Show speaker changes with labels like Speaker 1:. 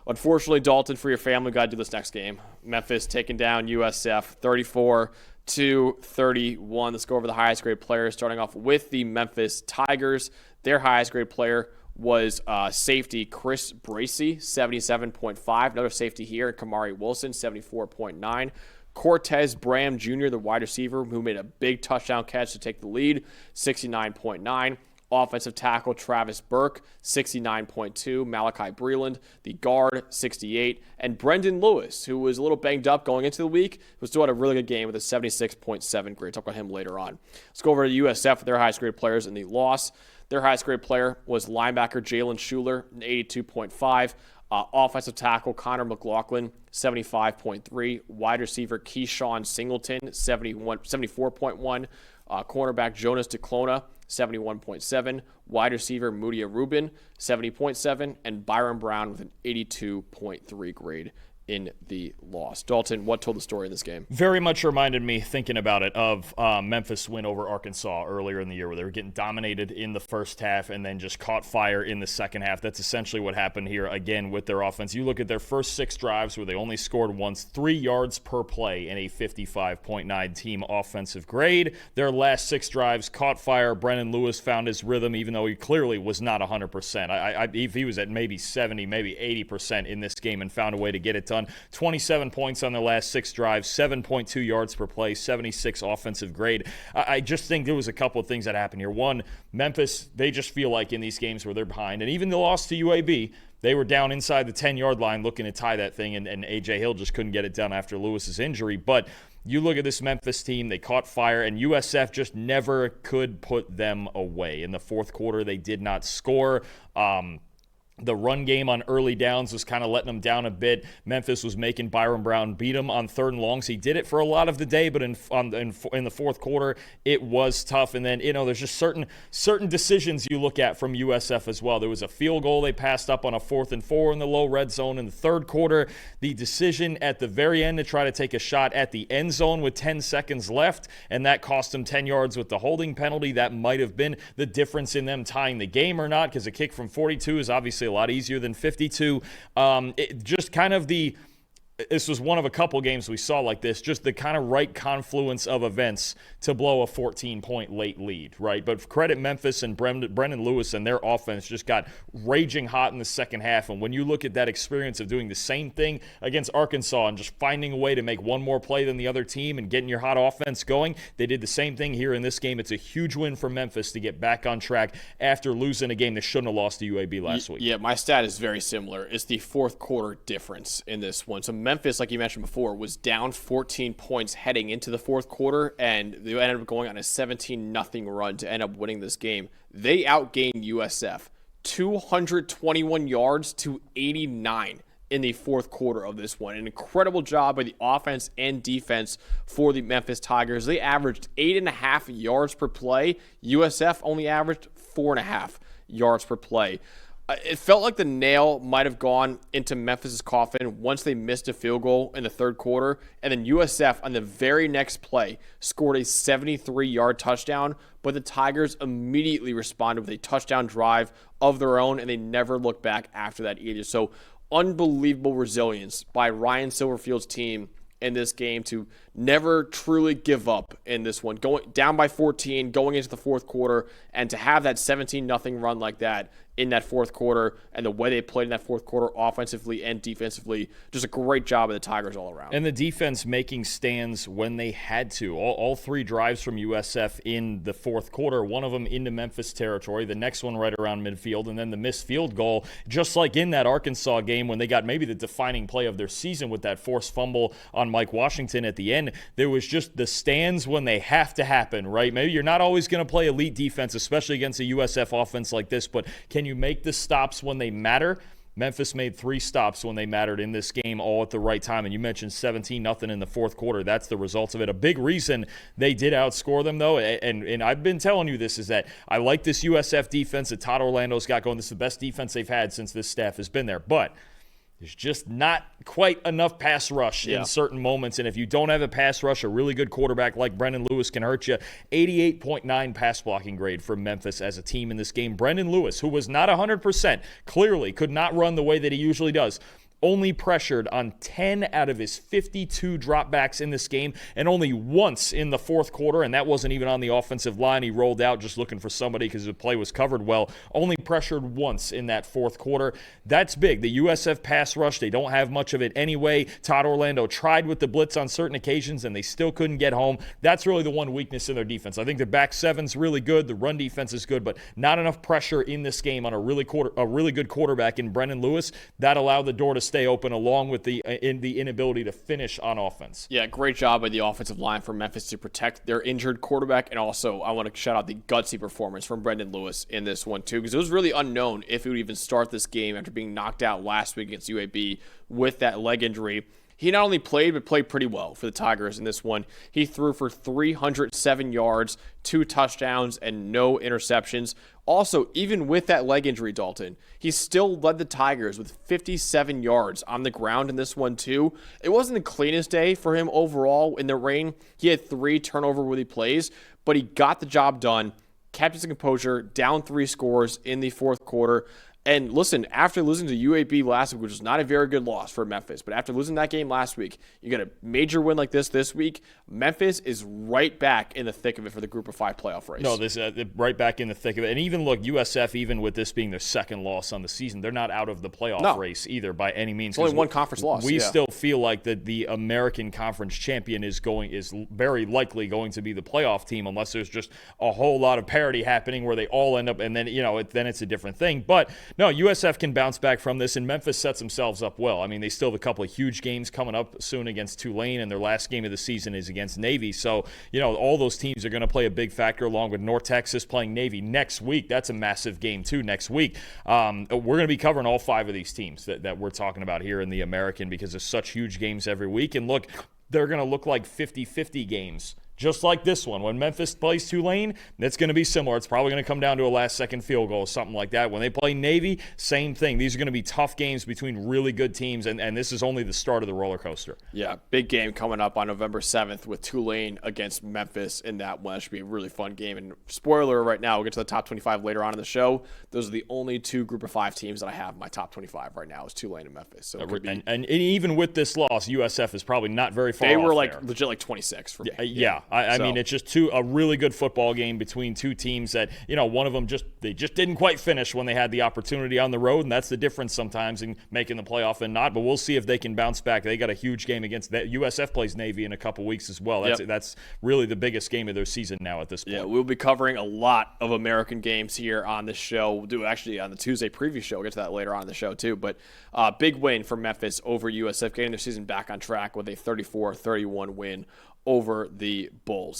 Speaker 1: Unfortunately, Dalton, for your family, got to do this next game. Memphis taking down USF 34-31. Let's go over the highest grade players, starting off with the Memphis Tigers. Their highest grade player was safety Chris Bracey, 77.5. Another safety here, Kamari Wilson, 74.9. Cortez Bram Jr., the wide receiver, who made a big touchdown catch to take the lead, 69.9. Offensive tackle Travis Burke, 69.2. Malachi Breland, the guard, 68. And Brendan Lewis, who was a little banged up going into the week, was still had a really good game with a 76.7 grade. Talk about him later on. Let's go over to USF, their highest grade players in the loss. Their highest grade player was linebacker Jalen Schuler, an 82.5. Offensive tackle Connor McLaughlin, 75.3. Wide receiver Keyshawn Singleton, 74.1. Cornerback Jonas DeClona, 71.7. Wide receiver Mudia Rubin, 70.7. And Byron Brown with an 82.3 grade in the loss. Dalton, what told the story in this game?
Speaker 2: Very much reminded me, thinking about it, of Memphis' win over Arkansas earlier in the year, where they were getting dominated in the first half and then just caught fire in the second half. That's essentially what happened here again with their offense. You look at their first 6 drives where they only scored once, 3 yards per play in a 55.9 team offensive grade. Their last 6 drives caught fire. Brendan Lewis found his rhythm, even though he clearly was not 100%. If he was at maybe 70, maybe 80% in this game and found a way to get it done. 27 points on their last 6 drives, 7.2 yards per play, 76 offensive grade. I just think there was a couple of things that happened here. One, Memphis, they just feel like in these games where they're behind, and even the loss to UAB, they were down inside the 10-yard line looking to tie that thing, and A.J. Hill just couldn't get it done after Lewis's injury. But you look at this Memphis team, they caught fire, and USF just never could put them away. In the fourth quarter, they did not score. The run game on early downs was kind of letting them down a bit. Memphis was making Byron Brown beat him on 3rd and longs. He did it for a lot of the day, but in the fourth quarter, it was tough. And then, there's just certain decisions you look at from USF as well. There was a field goal they passed up on a 4th and 4 in the low red zone in the third quarter. The decision at the very end to try to take a shot at the end zone with 10 seconds left, and that cost them 10 yards with the holding penalty. That might have been the difference in them tying the game or not, because a kick from 42 is obviously a lot easier than 52. This was one of a couple games we saw like this, just the kind of right confluence of events to blow a 14-point late lead, right? But credit Memphis and Brendan Lewis and their offense just got raging hot in the second half. And when you look at that experience of doing the same thing against Arkansas and just finding a way to make one more play than the other team and getting your hot offense going, they did the same thing here in this game. It's a huge win for Memphis to get back on track after losing a game they shouldn't have lost to UAB last week.
Speaker 1: Yeah, my stat is very similar. It's the fourth quarter difference in this one. So Memphis, like you mentioned before, was down 14 points heading into the fourth quarter, and they ended up going on a 17-0 run to end up winning this game. They outgained USF 221 yards to 89 in the fourth quarter of this one. An incredible job by the offense and defense for the Memphis Tigers. They averaged 8.5 yards per play. USF only averaged 4.5 yards per play. It felt like the nail might have gone into Memphis' coffin once they missed a field goal in the third quarter, and then USF on the very next play scored a 73-yard touchdown, but the Tigers immediately responded with a touchdown drive of their own, and they never looked back after that either. So unbelievable resilience by Ryan Silverfield's team in this game to never truly give up in this one. Going down by 14, going into the fourth quarter, and to have that 17-0 run like that in that fourth quarter, and the way they played in that fourth quarter offensively and defensively, just a great job of the Tigers all around.
Speaker 2: And the defense making stands when they had to. All 3 drives from USF in the fourth quarter, one of them into Memphis territory, the next one right around midfield, and then the missed field goal, just like in that Arkansas game when they got maybe the defining play of their season with that forced fumble on Mike Washington at the end. There was just the stands when they have to happen, right? Maybe you're not always going to play elite defense, especially against a USF offense like this, but can you make the stops when they matter? Memphis made 3 stops when they mattered in this game, all at the right time. And you mentioned 17-0 in the fourth quarter. That's the results of it. A big reason they did outscore them, though, and I've been telling you this, is that I like this USF defense that Todd Orlando's got going. This is the best defense they've had since this staff has been there. But there's just not quite enough pass rush in certain moments. And if you don't have a pass rush, a really good quarterback like Brendan Lewis can hurt you. 88.9 pass blocking grade for Memphis as a team in this game. Brendan Lewis, who was not 100%, clearly could not run the way that he usually does. only pressured on 10 out of his 52 dropbacks in this game, and only once in the fourth quarter, and that wasn't even on the offensive line. He rolled out just looking for somebody because the play was covered well. Only pressured once in that fourth quarter. That's big. The USF pass rush, they don't have much of it anyway. Todd Orlando tried with the blitz on certain occasions, and they still couldn't get home. That's really the one weakness in their defense. I think the back seven's really good. The run defense is good, but not enough pressure in this game on a really good quarterback in Brendan Lewis. That allowed the door to stay open, along with the inability to finish on offense.
Speaker 1: Yeah, great job by the offensive line for Memphis to protect their injured quarterback, and also I want to shout out the gutsy performance from Brendan Lewis in this one too, because it was really unknown if he would even start this game after being knocked out last week against UAB with that leg injury. He not only played, but played pretty well for the Tigers in this one. He threw for 307 yards, 2 touchdowns, and no interceptions. Also, even with that leg injury, Dalton, he still led the Tigers with 57 yards on the ground in this one too. It wasn't the cleanest day for him overall in the rain. He had 3 turnover-worthy plays, but he got the job done, kept his composure, down 3 scores in the fourth quarter. And listen, after losing to UAB last week, which was not a very good loss for Memphis, but after losing that game last week, you get a major win like this week. Memphis is right back in the thick of it for the Group of 5 playoff race.
Speaker 2: No, this right back in the thick of it. And even look, USF, even with this being their second loss on the season, they're not out of the playoff race either by any means.
Speaker 1: It's only one conference loss.
Speaker 2: We still feel like that the American Conference champion is very likely going to be the playoff team, unless there's just a whole lot of parity happening where they all end up, and then then it's a different thing. But no, USF can bounce back from this, and Memphis sets themselves up well. I mean, they still have a couple of huge games coming up soon against Tulane, and their last game of the season is against Navy. So, all those teams are going to play a big factor, along with North Texas playing Navy next week. That's a massive game, too, next week. We're going to be covering all 5 of these teams that we're talking about here in the American, because there's such huge games every week. And look, they're going to look like 50-50 games. Just like this one. When Memphis plays Tulane, it's going to be similar. It's probably going to come down to a last-second field goal or something like that. When they play Navy, same thing. These are going to be tough games between really good teams, and this is only the start of the roller coaster.
Speaker 1: Yeah, big game coming up on November 7th with Tulane against Memphis in that one. That should be a really fun game. And spoiler right now, we'll get to the top 25 later on in the show. Those are the only 2 Group of 5 teams that I have in my top 25 right now is Tulane and Memphis. So
Speaker 2: and even with this loss, USF is probably not very far off.
Speaker 1: They were
Speaker 2: there.
Speaker 1: Legit 26 for me.
Speaker 2: Yeah. I mean, it's just a really good football game between 2 teams that, one of them just didn't quite finish when they had the opportunity on the road, and that's the difference sometimes in making the playoff and not. But we'll see if they can bounce back. They got a huge game against that. USF plays Navy in a couple weeks as well. That's really the biggest game of their season now at this point.
Speaker 1: Yeah, we'll be covering a lot of American games here on the show. We'll do actually on the Tuesday preview show. We'll get to that later on in the show too. But big win for Memphis over USF, getting their season back on track with a 34-31 win over the Bulls.